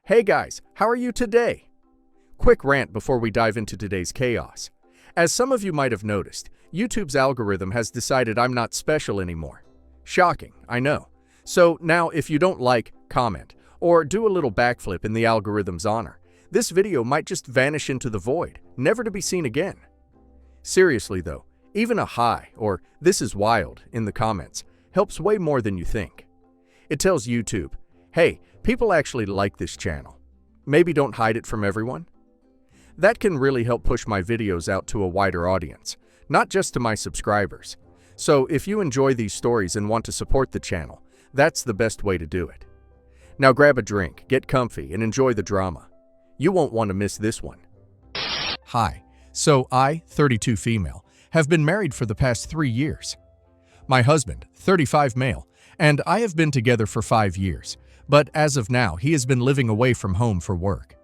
Hey guys, how are you today? Quick rant before we dive into today's chaos. As some of you might have noticed, YouTube's algorithm has decided I'm not special anymore. Shocking, I know. So now if you don't like, comment, or do a little backflip in the algorithm's honor, this video might just vanish into the void, never to be seen again. Seriously though, even a hi or "this is wild" in the comments helps way more than you think. It tells YouTube, hey, people actually like this channel. Maybe don't hide it from everyone. That can really help push my videos out to a wider audience, not just to my subscribers. So if you enjoy these stories and want to support the channel, that's the best way to do it. Now grab a drink, get comfy, and enjoy the drama. You won't want to miss this one. Hi, so I, 32 female, have been married for the past 3 years. My husband, 35 male, and I have been together for 5 years, but as of now, he has been living away from home for work.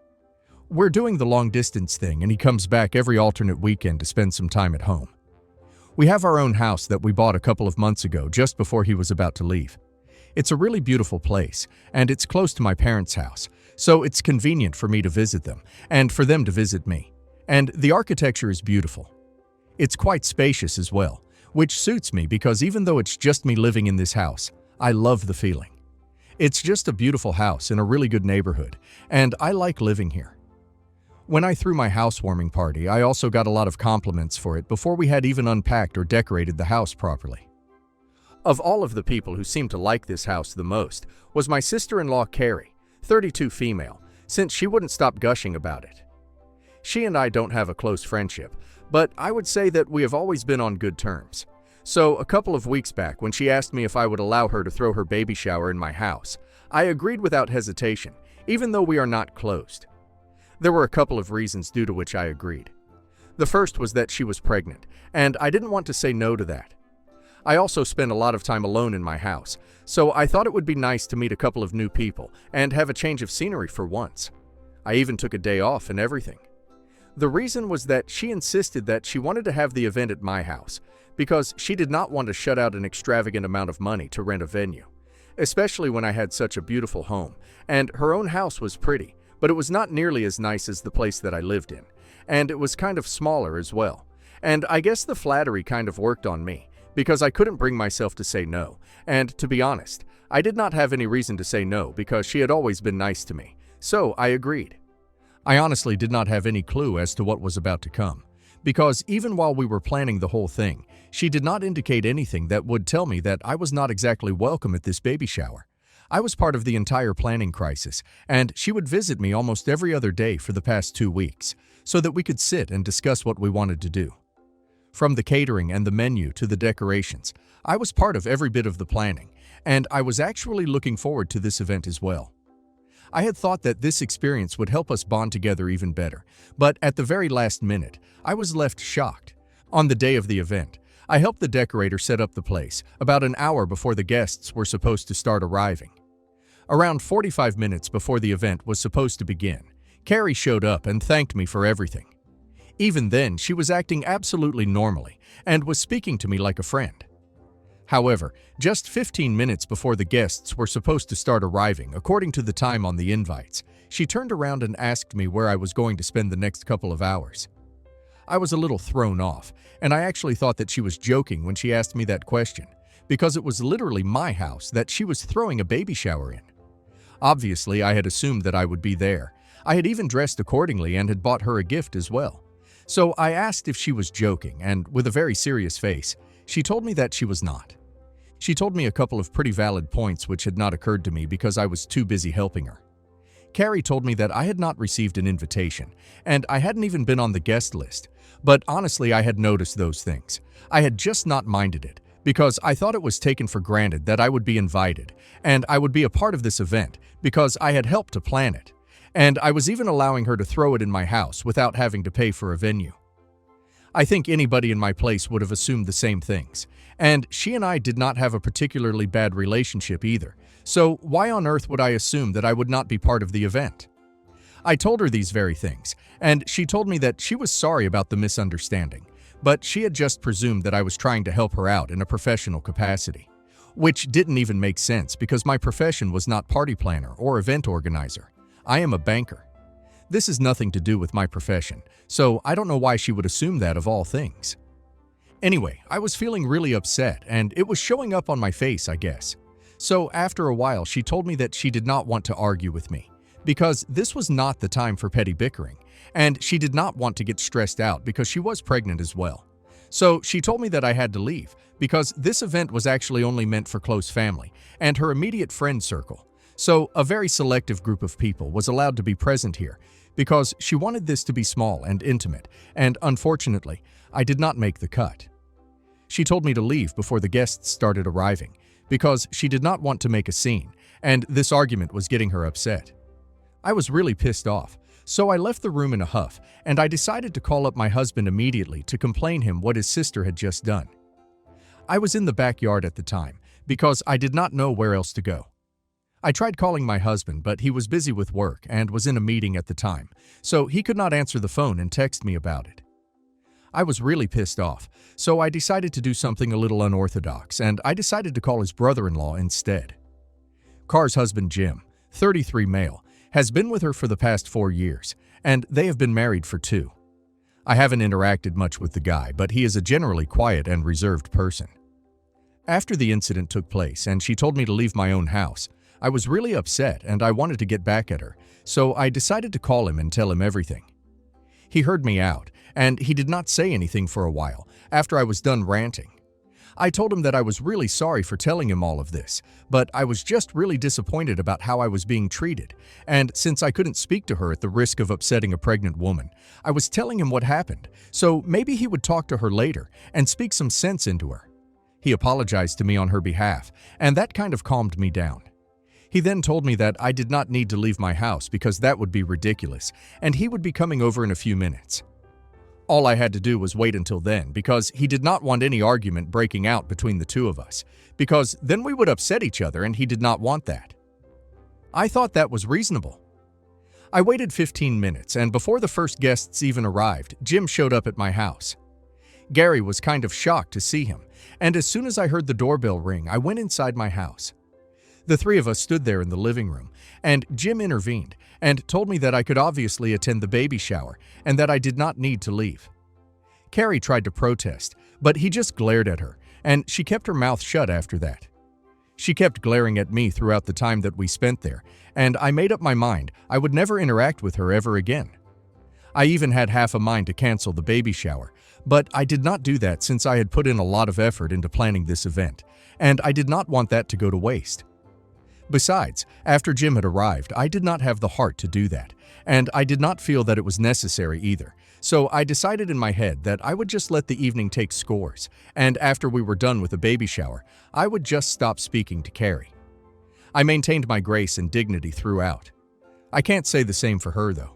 We're doing the long-distance thing, and he comes back every alternate weekend to spend some time at home. We have our own house that we bought a couple of months ago, just before he was about to leave. It's a really beautiful place, and it's close to my parents' house, so it's convenient for me to visit them, and for them to visit me. And the architecture is beautiful. It's quite spacious as well, which suits me because even though it's just me living in this house, I love the feeling. It's just a beautiful house in a really good neighborhood, and I like living here. When I threw my housewarming party, I also got a lot of compliments for it before we had even unpacked or decorated the house properly. Of all of the people who seemed to like this house the most was my sister-in-law Carrie, 32 female, since she wouldn't stop gushing about it. She and I don't have a close friendship, but I would say that we have always been on good terms. So a couple of weeks back, when she asked me if I would allow her to throw her baby shower in my house, I agreed without hesitation, even though we are not closed. There were a couple of reasons due to which I agreed. The first was that she was pregnant, and I didn't want to say no to that. I also spend a lot of time alone in my house, so I thought it would be nice to meet a couple of new people and have a change of scenery for once. I even took a day off and everything. The reason was that she insisted that she wanted to have the event at my house because she did not want to shut out an extravagant amount of money to rent a venue, especially when I had such a beautiful home, and her own house was pretty, but it was not nearly as nice as the place that I lived in, and it was kind of smaller as well. And I guess the flattery kind of worked on me, because I couldn't bring myself to say no, and to be honest, I did not have any reason to say no because she had always been nice to me, so I agreed. I honestly did not have any clue as to what was about to come, because even while we were planning the whole thing, she did not indicate anything that would tell me that I was not exactly welcome at this baby shower. I was part of the entire planning crisis, and she would visit me almost every other day for the past 2 weeks, so that we could sit and discuss what we wanted to do. From the catering and the menu to the decorations, I was part of every bit of the planning, and I was actually looking forward to this event as well. I had thought that this experience would help us bond together even better, but at the very last minute, I was left shocked. On the day of the event, I helped the decorator set up the place about an hour before the guests were supposed to start arriving. Around 45 minutes before the event was supposed to begin, Carrie showed up and thanked me for everything. Even then, she was acting absolutely normally and was speaking to me like a friend. However, just 15 minutes before the guests were supposed to start arriving, according to the time on the invites, she turned around and asked me where I was going to spend the next couple of hours. I was a little thrown off, and I actually thought that she was joking when she asked me that question, because it was literally my house that she was throwing a baby shower in. Obviously, I had assumed that I would be there. I had even dressed accordingly and had bought her a gift as well. So I asked if she was joking, and with a very serious face, she told me that she was not. She told me a couple of pretty valid points which had not occurred to me because I was too busy helping her. Carrie told me that I had not received an invitation, and I hadn't even been on the guest list, but honestly I had noticed those things. I had just not minded it, because I thought it was taken for granted that I would be invited, and I would be a part of this event because I had helped to plan it. And I was even allowing her to throw it in my house without having to pay for a venue. I think anybody in my place would have assumed the same things, and she and I did not have a particularly bad relationship either, so why on earth would I assume that I would not be part of the event? I told her these very things, and she told me that she was sorry about the misunderstanding, but she had just presumed that I was trying to help her out in a professional capacity, which didn't even make sense because my profession was not party planner or event organizer. I am a banker. This has nothing to do with my profession, so I don't know why she would assume that of all things. Anyway, I was feeling really upset, and it was showing up on my face, I guess. So after a while, she told me that she did not want to argue with me, because this was not the time for petty bickering, and she did not want to get stressed out because she was pregnant as well. So she told me that I had to leave, because this event was actually only meant for close family and her immediate friend circle. So a very selective group of people was allowed to be present here, because she wanted this to be small and intimate, and unfortunately, I did not make the cut. She told me to leave before the guests started arriving, because she did not want to make a scene, and this argument was getting her upset. I was really pissed off, so I left the room in a huff, and I decided to call up my husband immediately to complain him what his sister had just done. I was in the backyard at the time, because I did not know where else to go. I tried calling my husband, but he was busy with work and was in a meeting at the time, so he could not answer the phone and text me about it. I was really pissed off, so I decided to do something a little unorthodox, and I decided to call his brother-in-law instead. Car's husband, Jim, 33 male, has been with her for the past 4 years, and they have been married for 2. I haven't interacted much with the guy, but he is a generally quiet and reserved person. After the incident took place and she told me to leave my own house, I was really upset and I wanted to get back at her, so I decided to call him and tell him everything. He heard me out, and he did not say anything for a while after I was done ranting. I told him that I was really sorry for telling him all of this, but I was just really disappointed about how I was being treated, and since I couldn't speak to her at the risk of upsetting a pregnant woman, I was telling him what happened, so maybe he would talk to her later and speak some sense into her. He apologized to me on her behalf, and that kind of calmed me down. He then told me that I did not need to leave my house because that would be ridiculous, and he would be coming over in a few minutes. All I had to do was wait until then, because he did not want any argument breaking out between the two of us, because then we would upset each other and he did not want that. I thought that was reasonable. I waited 15 minutes, and before the first guests even arrived, Jim showed up at my house. Gary was kind of shocked to see him, and as soon as I heard the doorbell ring, I went inside my house. The 3 of us stood there in the living room, and Jim intervened and told me that I could obviously attend the baby shower and that I did not need to leave. Carrie tried to protest, but he just glared at her, and she kept her mouth shut after that. She kept glaring at me throughout the time that we spent there, and I made up my mind I would never interact with her ever again. I even had half a mind to cancel the baby shower, but I did not do that since I had put in a lot of effort into planning this event, and I did not want that to go to waste. Besides, after Jim had arrived, I did not have the heart to do that, and I did not feel that it was necessary either, so I decided in my head that I would just let the evening take scores, and after we were done with the baby shower, I would just stop speaking to Carrie. I maintained my grace and dignity throughout. I can't say the same for her, though.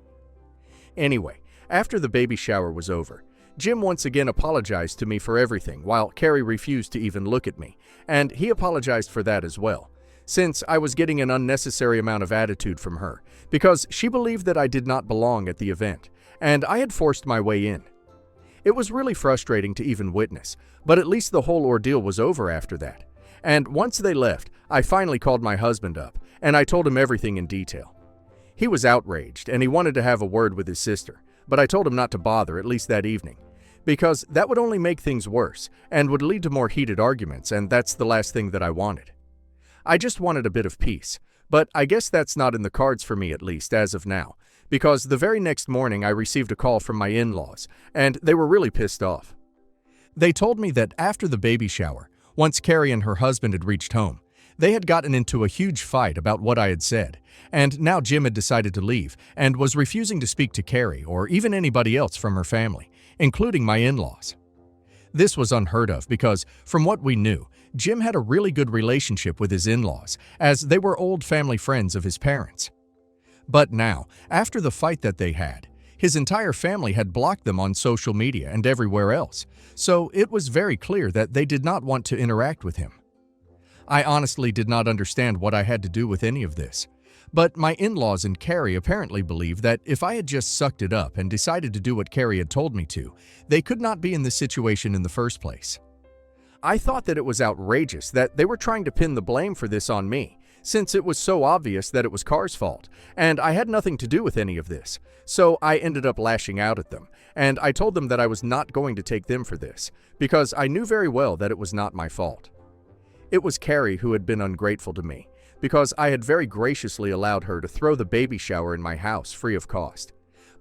Anyway, after the baby shower was over, Jim once again apologized to me for everything, while Carrie refused to even look at me, and he apologized for that as well, since I was getting an unnecessary amount of attitude from her, because she believed that I did not belong at the event, and I had forced my way in. It was really frustrating to even witness, but at least the whole ordeal was over after that. And once they left, I finally called my husband up, and I told him everything in detail. He was outraged, and he wanted to have a word with his sister, but I told him not to bother, at least that evening, because that would only make things worse and would lead to more heated arguments, and that's the last thing that I wanted. I just wanted a bit of peace, but I guess that's not in the cards for me, at least as of now, because the very next morning I received a call from my in-laws, and they were really pissed off. They told me that after the baby shower, once Carrie and her husband had reached home, they had gotten into a huge fight about what I had said, and now Jim had decided to leave and was refusing to speak to Carrie or even anybody else from her family, including my in-laws. This was unheard of because, from what we knew, Jim had a really good relationship with his in-laws, as they were old family friends of his parents. But now, after the fight that they had, his entire family had blocked them on social media and everywhere else, so it was very clear that they did not want to interact with him. I honestly did not understand what I had to do with any of this, but my in-laws and Carrie apparently believed that if I had just sucked it up and decided to do what Carrie had told me to, they could not be in this situation in the first place. I thought that it was outrageous that they were trying to pin the blame for this on me, since it was so obvious that it was Carr's fault, and I had nothing to do with any of this. So I ended up lashing out at them, and I told them that I was not going to take them for this, because I knew very well that it was not my fault. It was Carrie who had been ungrateful to me, because I had very graciously allowed her to throw the baby shower in my house free of cost.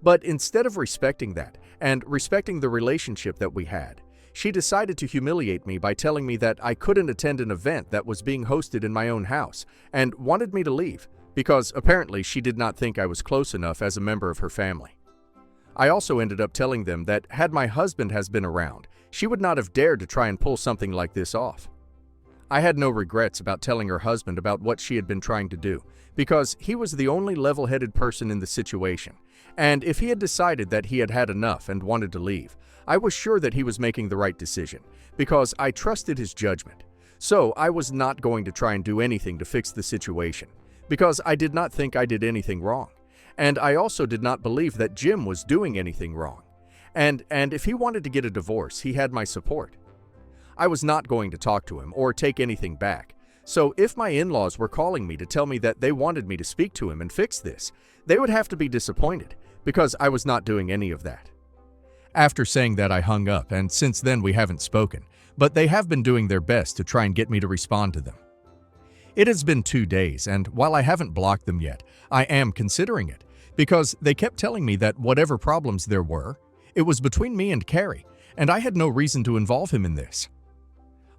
But instead of respecting that, and respecting the relationship that we had, she decided to humiliate me by telling me that I couldn't attend an event that was being hosted in my own house, and wanted me to leave, because apparently she did not think I was close enough as a member of her family. I also ended up telling them that had my husband has been around, she would not have dared to try and pull something like this off. I had no regrets about telling her husband about what she had been trying to do, because he was the only level-headed person in the situation, and if he had decided that he had had enough and wanted to leave, I was sure that he was making the right decision, because I trusted his judgment. So I was not going to try and do anything to fix the situation, because I did not think I did anything wrong. And I also did not believe that Jim was doing anything wrong. And if he wanted to get a divorce, he had my support. I was not going to talk to him or take anything back. So if my in-laws were calling me to tell me that they wanted me to speak to him and fix this, they would have to be disappointed, because I was not doing any of that. After saying that, I hung up, and since then we haven't spoken, but they have been doing their best to try and get me to respond to them. It has been 2 days, and while I haven't blocked them yet, I am considering it, because they kept telling me that whatever problems there were, it was between me and Carrie, and I had no reason to involve him in this.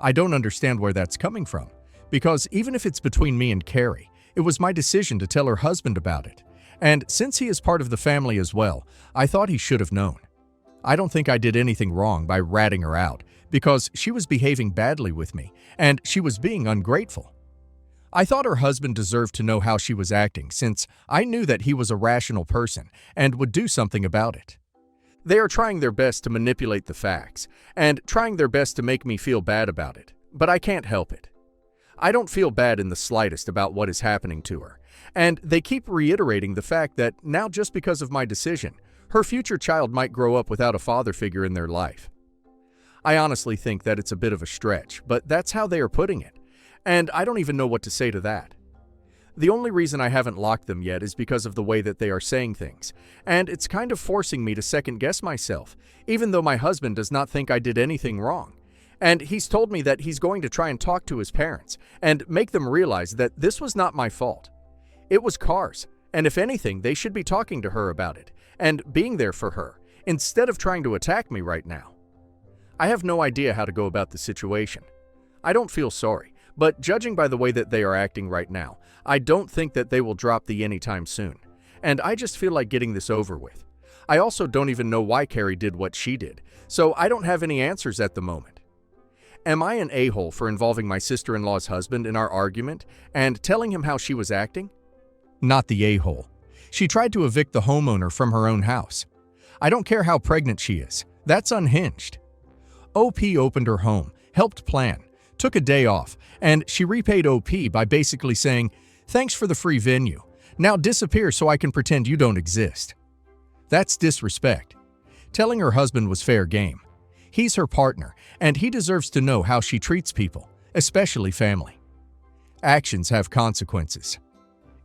I don't understand where that's coming from, because even if it's between me and Carrie, it was my decision to tell her husband about it, and since he is part of the family as well, I thought he should have known. I don't think I did anything wrong by ratting her out, because she was behaving badly with me, and she was being ungrateful. I thought her husband deserved to know how she was acting, since I knew that he was a rational person and would do something about it. They are trying their best to manipulate the facts, and trying their best to make me feel bad about it, but I can't help it. I don't feel bad in the slightest about what is happening to her, and they keep reiterating the fact that now, just because of my decision, her future child might grow up without a father figure in their life. I honestly think that it's a bit of a stretch, but that's how they are putting it, and I don't even know what to say to that. The only reason I haven't locked them yet is because of the way that they are saying things, and it's kind of forcing me to second-guess myself, even though my husband does not think I did anything wrong. And he's told me that he's going to try and talk to his parents and make them realize that this was not my fault. It was Carr's, and if anything, they should be talking to her about it and being there for her, instead of trying to attack me right now. I have no idea how to go about the situation. I don't feel sorry, but judging by the way that they are acting right now, I don't think that they will drop the anytime soon, and I just feel like getting this over with. I also don't even know why Carrie did what she did, so I don't have any answers at the moment. Am I an a-hole for involving my sister-in-law's husband in our argument and telling him how she was acting? Not the a-hole. She tried to evict the homeowner from her own house. I don't care how pregnant she is. That's unhinged. OP opened her home, helped plan, took a day off, and she repaid OP by basically saying, "Thanks for the free venue. Now disappear so I can pretend you don't exist." That's disrespect. Telling her husband was fair game. He's her partner, and he deserves to know how she treats people, especially family. Actions have consequences.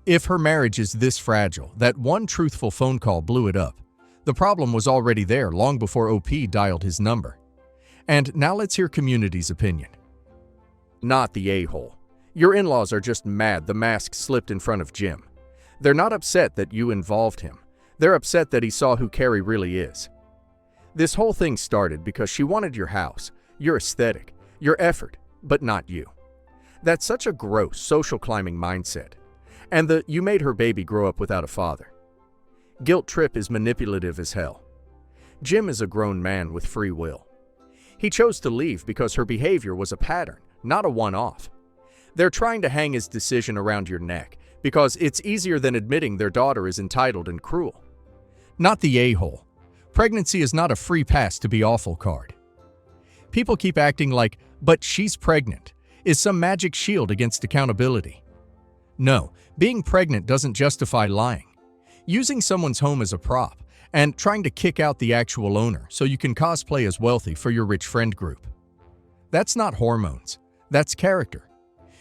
If her marriage is this fragile that one truthful phone call blew it up, the problem was already there long before OP dialed his number. And now let's hear community's opinion. Not the a-hole. Your in-laws are just mad the mask slipped in front of Jim. They're not upset that you involved him. They're upset that he saw who Carrie really is. This whole thing started because she wanted your house, your aesthetic, your effort, but not you. That's such a gross social climbing mindset. And the "you made her baby grow up without a father." Guilt trip is manipulative as hell. Jim is a grown man with free will. He chose to leave because her behavior was a pattern, not a one-off. They're trying to hang his decision around your neck because it's easier than admitting their daughter is entitled and cruel. Not the a-hole. Pregnancy is not a free pass to be awful card. People keep acting like, "but she's pregnant," is some magic shield against accountability. No, being pregnant doesn't justify lying. Using someone's home as a prop and trying to kick out the actual owner so you can cosplay as wealthy for your rich friend group. That's not hormones. That's character.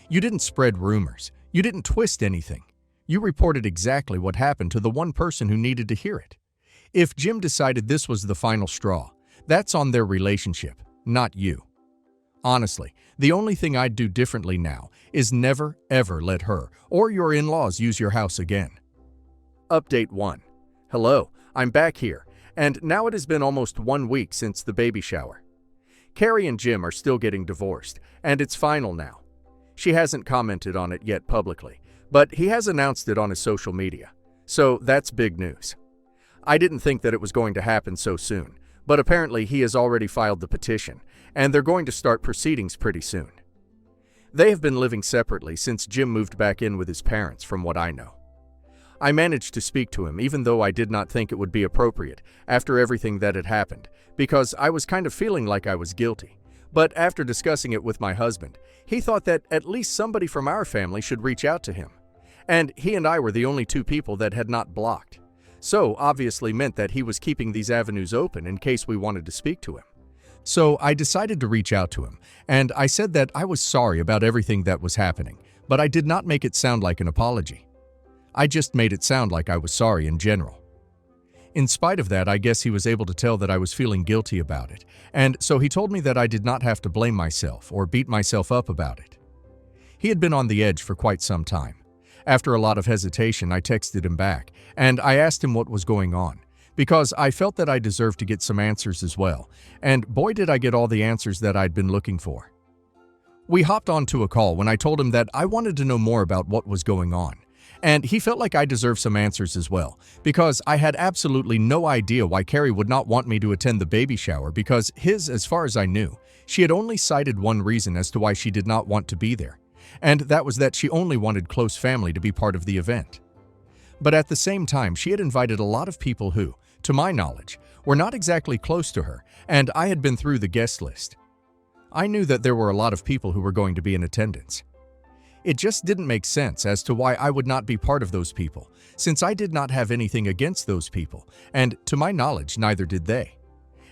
You didn't spread rumors. You didn't twist anything. You reported exactly what happened to the one person who needed to hear it. If Jim decided this was the final straw, that's on their relationship, not you. Honestly, the only thing I'd do differently now is never, ever let her or your in-laws use your house again. Update 1. Hello, I'm back here, and now it has been almost 1 week since the baby shower. Carrie and Jim are still getting divorced, and it's final now. She hasn't commented on it yet publicly, but he has announced it on his social media, so that's big news. I didn't think that it was going to happen so soon, but apparently he has already filed the petition, and they're going to start proceedings pretty soon. They have been living separately since Jim moved back in with his parents, from what I know. I managed to speak to him even though I did not think it would be appropriate after everything that had happened, because I was kind of feeling like I was guilty. But after discussing it with my husband, he thought that at least somebody from our family should reach out to him. And he and I were the only 2 people that had not blocked. So obviously meant that he was keeping these avenues open in case we wanted to speak to him. So I decided to reach out to him, and I said that I was sorry about everything that was happening, but I did not make it sound like an apology. I just made it sound like I was sorry in general. In spite of that, I guess he was able to tell that I was feeling guilty about it, and so he told me that I did not have to blame myself or beat myself up about it. He had been on the edge for quite some time. After a lot of hesitation, I texted him back, and I asked him what was going on, because I felt that I deserved to get some answers as well, and boy did I get all the answers that I'd been looking for. We hopped onto a call when I told him that I wanted to know more about what was going on, and he felt like I deserved some answers as well, because I had absolutely no idea why Carrie would not want me to attend the baby shower, because as far as I knew, she had only cited one reason as to why she did not want to be there, and that was that she only wanted close family to be part of the event. But at the same time, she had invited a lot of people who, to my knowledge, were not exactly close to her, and I had been through the guest list. I knew that there were a lot of people who were going to be in attendance. It just didn't make sense as to why I would not be part of those people, since I did not have anything against those people, and to my knowledge, neither did they.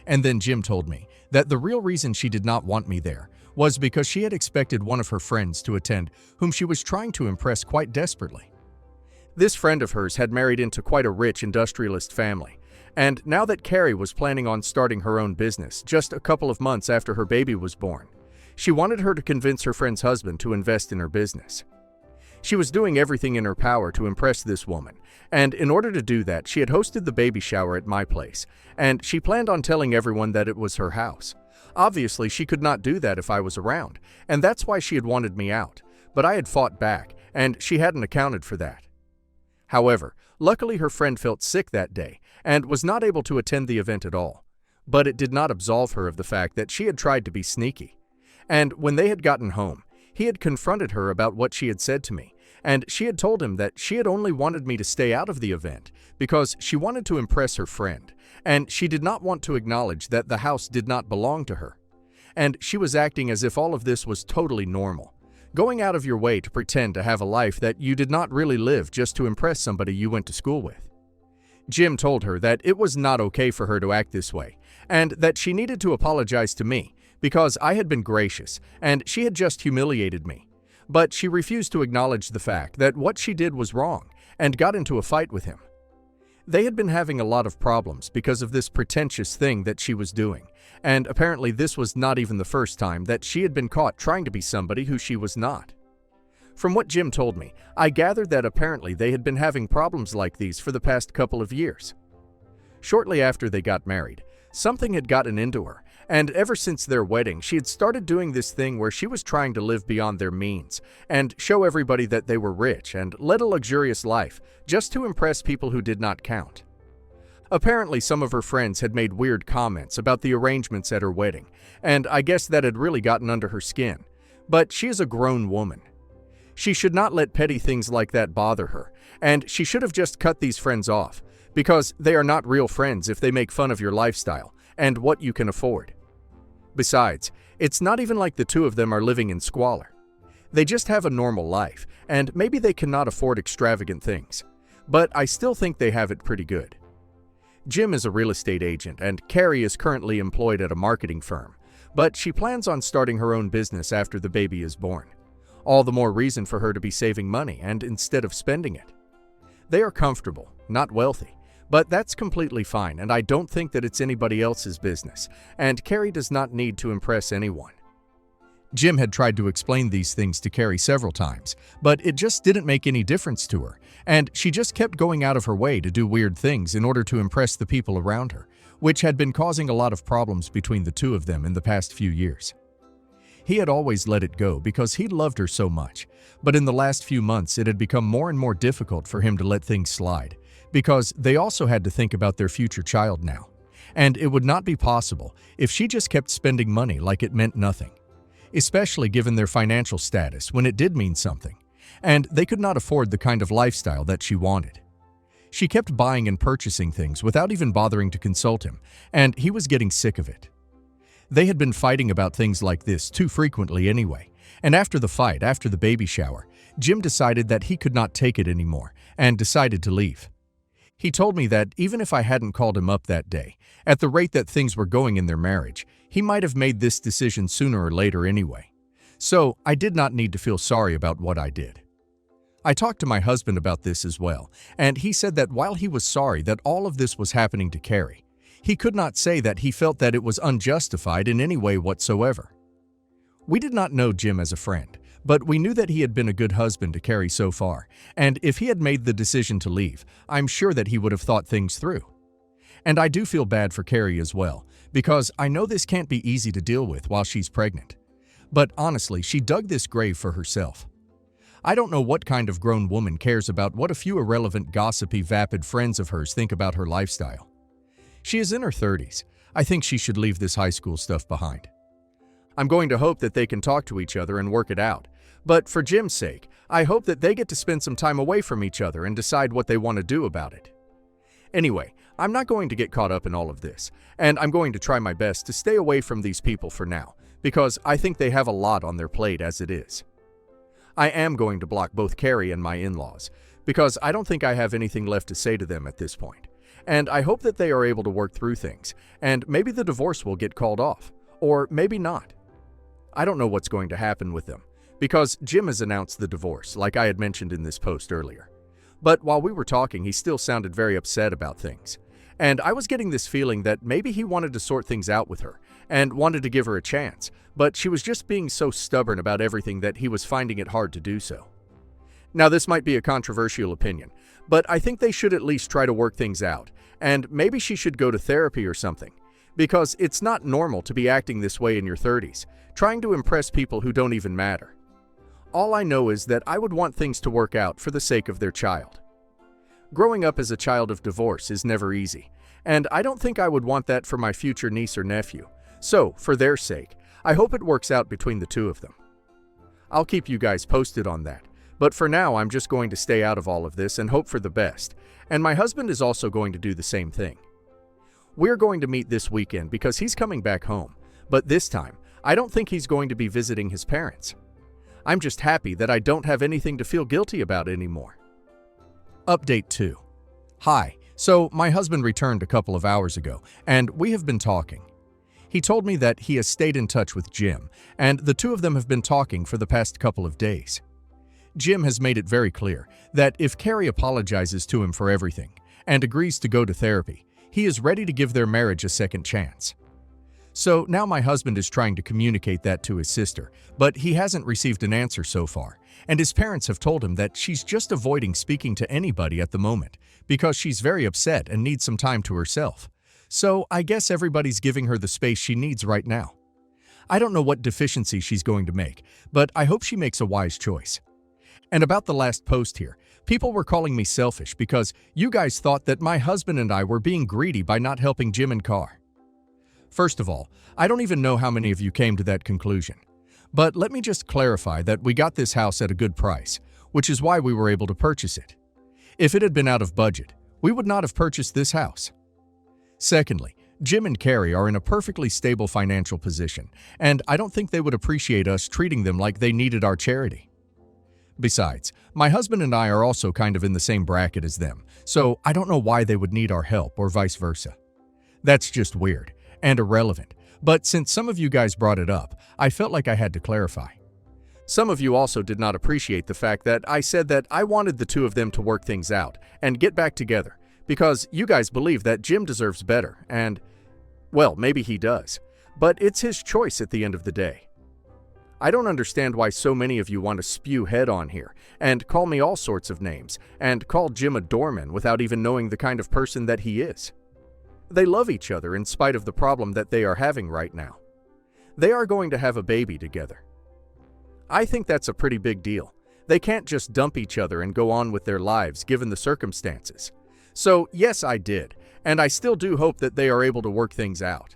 And then Jim told me that the real reason she did not want me there was because she had expected one of her friends to attend whom she was trying to impress quite desperately. This friend of hers had married into quite a rich industrialist family, and now that Carrie was planning on starting her own business just a couple of months after her baby was born, she wanted her to convince her friend's husband to invest in her business. She was doing everything in her power to impress this woman, and in order to do that, she had hosted the baby shower at my place, and she planned on telling everyone that it was her house. Obviously, she could not do that if I was around, and that's why she had wanted me out, but I had fought back, and she hadn't accounted for that. However, luckily her friend felt sick that day and was not able to attend the event at all, but it did not absolve her of the fact that she had tried to be sneaky. And when they had gotten home, he had confronted her about what she had said to me, and she had told him that she had only wanted me to stay out of the event because she wanted to impress her friend, and she did not want to acknowledge that the house did not belong to her. And she was acting as if all of this was totally normal, going out of your way to pretend to have a life that you did not really live just to impress somebody you went to school with. Jim told her that it was not okay for her to act this way, and that she needed to apologize to me because I had been gracious and she had just humiliated me. But she refused to acknowledge the fact that what she did was wrong and got into a fight with him. They had been having a lot of problems because of this pretentious thing that she was doing, and apparently this was not even the first time that she had been caught trying to be somebody who she was not. From what Jim told me, I gathered that apparently they had been having problems like these for the past couple of years. Shortly after they got married, something had gotten into her, and ever since their wedding, she had started doing this thing where she was trying to live beyond their means and show everybody that they were rich and led a luxurious life just to impress people who did not count. Apparently, some of her friends had made weird comments about the arrangements at her wedding, and I guess that had really gotten under her skin. But she is a grown woman. She should not let petty things like that bother her, and she should have just cut these friends off, because they are not real friends if they make fun of your lifestyle and what you can afford. Besides, it's not even like the two of them are living in squalor. They just have a normal life, and maybe they cannot afford extravagant things, but I still think they have it pretty good. Jim is a real estate agent, and Carrie is currently employed at a marketing firm, but she plans on starting her own business after the baby is born. All the more reason for her to be saving money and instead of spending it. They are comfortable, not wealthy, but that's completely fine, and I don't think that it's anybody else's business, and Carrie does not need to impress anyone. Jim had tried to explain these things to Carrie several times, but it just didn't make any difference to her, and she just kept going out of her way to do weird things in order to impress the people around her, which had been causing a lot of problems between the two of them in the past few years. He had always let it go because he loved her so much, but in the last few months it had become more and more difficult for him to let things slide, because they also had to think about their future child now, and it would not be possible if she just kept spending money like it meant nothing, especially given their financial status when it did mean something, and they could not afford the kind of lifestyle that she wanted. She kept buying and purchasing things without even bothering to consult him, and he was getting sick of it. They had been fighting about things like this too frequently anyway, and after the fight, after the baby shower, Jim decided that he could not take it anymore and decided to leave. He told me that even if I hadn't called him up that day, at the rate that things were going in their marriage, he might have made this decision sooner or later anyway. So I did not need to feel sorry about what I did. I talked to my husband about this as well, and he said that while he was sorry that all of this was happening to Carrie, he could not say that he felt that it was unjustified in any way whatsoever. We did not know Jim as a friend, but we knew that he had been a good husband to Carrie so far, and if he had made the decision to leave, I'm sure that he would have thought things through. And I do feel bad for Carrie as well, because I know this can't be easy to deal with while she's pregnant. But honestly, she dug this grave for herself. I don't know what kind of grown woman cares about what a few irrelevant, gossipy, vapid friends of hers think about her lifestyle. She is in her 30s. I think she should leave this high school stuff behind. I'm going to hope that they can talk to each other and work it out. But for Jim's sake, I hope that they get to spend some time away from each other and decide what they want to do about it. Anyway, I'm not going to get caught up in all of this, and I'm going to try my best to stay away from these people for now, because I think they have a lot on their plate as it is. I am going to block both Carrie and my in-laws, because I don't think I have anything left to say to them at this point. And I hope that they are able to work through things, and maybe the divorce will get called off, or maybe not. I don't know what's going to happen with them, because Jim has announced the divorce, like I had mentioned in this post earlier. But while we were talking, he still sounded very upset about things. And I was getting this feeling that maybe he wanted to sort things out with her, and wanted to give her a chance, but she was just being so stubborn about everything that he was finding it hard to do so. Now, this might be a controversial opinion, but I think they should at least try to work things out, and maybe she should go to therapy or something, because it's not normal to be acting this way in your 30s, trying to impress people who don't even matter. All I know is that I would want things to work out for the sake of their child. Growing up as a child of divorce is never easy, and I don't think I would want that for my future niece or nephew, so for their sake, I hope it works out between the two of them. I'll keep you guys posted on that. But for now, I'm just going to stay out of all of this and hope for the best, and my husband is also going to do the same thing. We're going to meet this weekend because he's coming back home, but this time, I don't think he's going to be visiting his parents. I'm just happy that I don't have anything to feel guilty about anymore. Update 2. Hi, so my husband returned a couple of hours ago, and we have been talking. He told me that he has stayed in touch with Jim, and the two of them have been talking for the past couple of days. Jim has made it very clear that if Carrie apologizes to him for everything and agrees to go to therapy, he is ready to give their marriage a second chance. So now my husband is trying to communicate that to his sister, but he hasn't received an answer so far, and his parents have told him that she's just avoiding speaking to anybody at the moment because she's very upset and needs some time to herself. So I guess everybody's giving her the space she needs right now. I don't know what deficiency she's going to make, but I hope she makes a wise choice. And about the last post here, people were calling me selfish because you guys thought that my husband and I were being greedy by not helping Jim and Carr. First of all, I don't even know how many of you came to that conclusion. But let me just clarify that we got this house at a good price, which is why we were able to purchase it. If it had been out of budget, we would not have purchased this house. Secondly, Jim and Carrie are in a perfectly stable financial position, and I don't think they would appreciate us treating them like they needed our charity. Besides, my husband and I are also kind of in the same bracket as them, so I don't know why they would need our help or vice versa. That's just weird and irrelevant, but since some of you guys brought it up, I felt like I had to clarify. Some of you also did not appreciate the fact that I said that I wanted the two of them to work things out and get back together, because you guys believe that Jim deserves better, and, well, maybe he does, but it's his choice at the end of the day. I don't understand why so many of you want to spew head on here and call me all sorts of names and call Jim a doorman without even knowing the kind of person that he is. They love each other in spite of the problem that they are having right now. They are going to have a baby together. I think that's a pretty big deal. They can't just dump each other and go on with their lives given the circumstances. So, yes, I did, and I still do hope that they are able to work things out.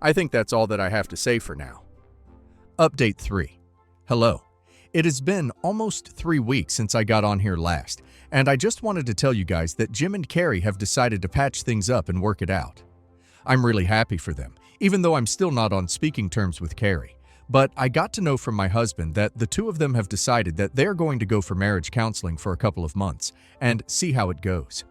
I think that's all that I have to say for now. Update 3. Hello. It has been almost 3 weeks since I got on here last, and I just wanted to tell you guys that Jim and Carrie have decided to patch things up and work it out. I'm really happy for them, even though I'm still not on speaking terms with Carrie. But I got to know from my husband that the two of them have decided that they're going to go for marriage counseling for a couple of months and see how it goes.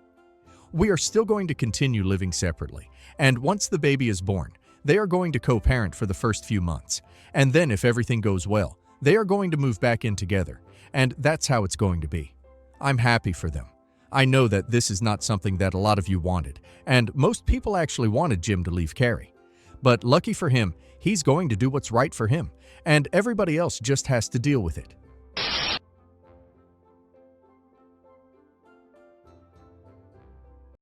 We are still going to continue living separately, and once the baby is born, they are going to co-parent for the first few months, and then if everything goes well, they are going to move back in together, and that's how it's going to be. I'm happy for them. I know that this is not something that a lot of you wanted, and most people actually wanted Jim to leave Carrie. But lucky for him, he's going to do what's right for him, and everybody else just has to deal with it.